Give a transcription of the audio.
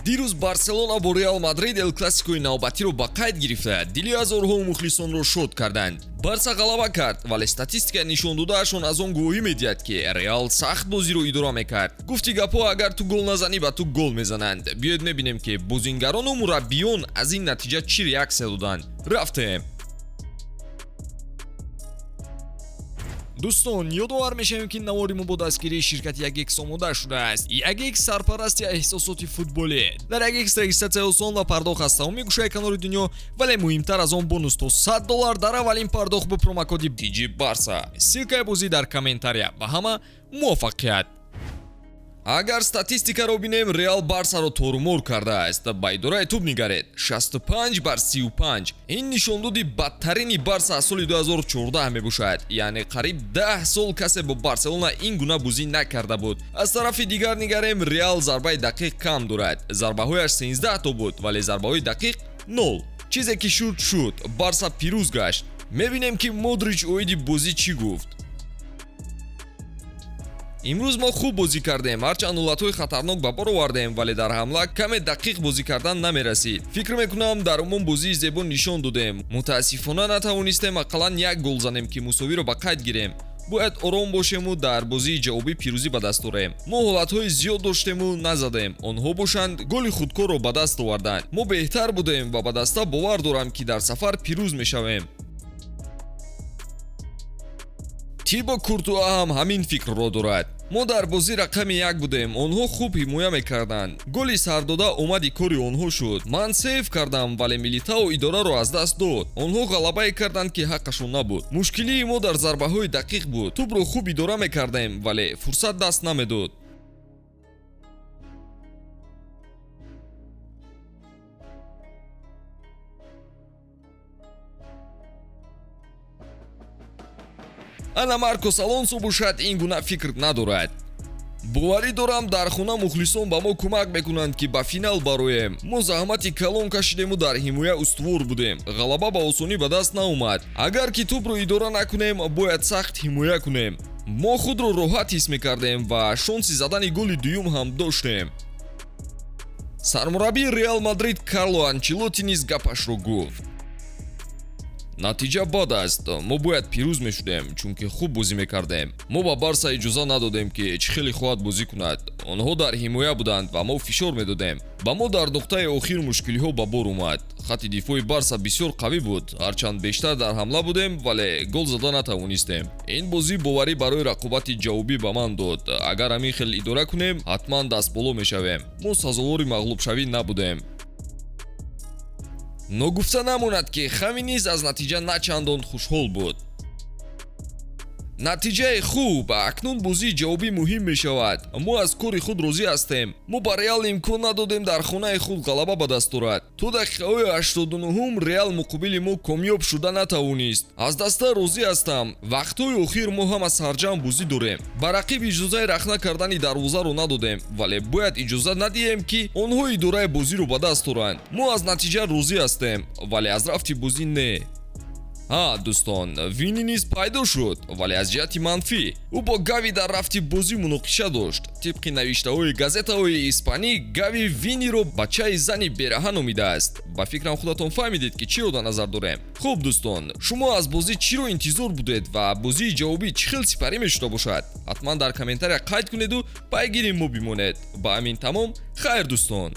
дирӯз барселона бо реал мадрид эл классикои навбатиро ба қайд гирифта дили ҳазорҳо мухлисонро шод карданд. барса ғалаба кард, вале статистика нишон додаашон аз он гувоҳӣ медиҳад ки реал сахт бозиро идора мекард. гуфти гапҳо агар ту гол назанӣ ба ту гол мезананд. биёед мебинем ки бозингарону мураббиён аз ин натиҷа чӣ реаксия доданд. рафтем. дӯстон, ёдовар мешавем ки навори мо бо дастгирии ширкати Yagex омода шудааст. Yagex сарпарасти эҳсосоти футболӣ. дар Yagex регистратсия осон ва пардохт аз тамоми гӯшаи канори дунё, вале муҳимтар аз он бонус то $100 дар аввалин пардохт бо промокоди TG Barca. ссилкаи бозӣ дар комментария. ба ҳама муваффақият. агар статистикаро бинем, реал барсаро торумор кардааст. ба идораи тӯб нигаред. 65/35. ин нишондоди бадтарини барса аз соли 2014 мебошад. яъне қариб 10 сол касе бо барселона ин гуна бозӣ накарда буд. аз тарафи дигар нигарем, реал зарбаи дақиқ кам дорад. зарбаҳояш 13 то буд, вале зарбаҳои дақиқ 0. чизе ки шуд, барса пирӯз гашт. мебинем ки Модрич оиди бозӣ чӣ гуфт. имрӯз мо хуб бозӣ кардем, ҳарчанд ҳолатҳои хатарнок ба бор овардем, вале дар ҳамла каме дақиқ бозӣ кардан намерасид. фикр мекунам дар умум бозии зебо нишон додем. мутаассифона натавонистем ақаллан як гол занем ки мусовиро ба қайд гирем. бояд ором бошему дар бозии ҷавобӣ пирӯзӣ ба даст орем. мо ҳолатҳои зиёд доштему назадем. онҳо бошанд голи худкорро ба даст оварданд. мо беҳтар будем ва ба даста бовар дорам ки дар сафар пирӯз мешавем. Тибо Куртуа ҳам ҳамин фикрро дорад. мо дар бозӣ рақами 1 будем. онҳо хуб ҳимоя мекарданд. голи сардода омади кори онҳо шуд. ман сейв кардам, вале Милитао идораро аз даст дод. онҳо ғалабае карданд ки ҳаққашон набуд. мушкилии мо дар зарбаҳои дақиқ буд. тӯбро хуб идора мекардем, вале фурсат даст намедод. ана Маркос Алонсо бошад ин гуна фикр надорад. боварӣ дорам дар хона мухлисон ба мо кӯмак мекунанд ки ба финал бароем. мо заҳмати калон кашидему дар ҳимоя устувор будем. ғалаба ба осонӣ ба даст наомад. агар ки тӯбро идора накунем, бояд сахт ҳимоя кунем. мо худро роҳат ҳис мекардем ва шонси задани голи дуюм ҳам доштем. сармураббии Реал Мадрид Карло Анчелоти низ гапашро гуфт. натиҷа бад аст. мо бояд пирӯз мешудем, чунки хуб бозӣ мекардем. мо ба барса иҷоза надодем ки чӣ хеле хоҳад бозӣ кунад. онҳо дар ҳимоя буданд ва мо фишор медодем. ба мо дар нуқтаи охир мушкилиҳо ба бор омад. хатти дифои барса бисёр қавӣ буд. ҳарчанд бештар дар ҳамла будем, вале гол зада натавонистем. ин бозӣ боварӣ барои рақобати ҷавобӣ ба ман дод. агар ҳамин хел идора кунем, ҳатман дастболо мешавем. мо сазовори мағлубшавӣ набудем. ногуфта намонад ки Хави низ аз натиҷа начандон хушҳол буд. натиҷаи хуб. акнун бозии ҷавобӣ муҳим мешавад. мо аз кори худ розӣ ҳастем. мо ба Реал имкон надодем дар хонаи худ ғалаба ба даст орад. то дақиқаҳои 89 Реал муқобили мо комёб шуда натавонист. аз даста розӣ ҳастам. вақтҳои охир мо ҳама сарҷам бозӣ дорем. ба рақиб иҷозаи рахна кардани дарвозаро надодем, вале бояд иҷоза надиҳем ки онҳо идораи бозиро ба даст оранд. мо аз натиҷа розӣ ҳастем, вале аз рафти бозӣ не. дӯстон, Вини низ пайдо шуд, вале аз ҷиҳати манфӣ. ӯ бо Гави дар рафти бозӣ муноқиша дошт. тибқи навиштаҳои газетаҳои испанӣ, Гави Виниро бачаи зани бераҳа номидааст. ба фикрам худатон фаҳмидед ки чиро дар назар дорем. хуб дӯстон, шумо аз бозӣ чиро интизор будед ва бозии ҷавобӣ чӣ хел сипарӣ мешуда бошад? ҳатман дар комментария қайд кунеду пайгири мо бимонед. ба ҳамин тамом, хайр дӯстон.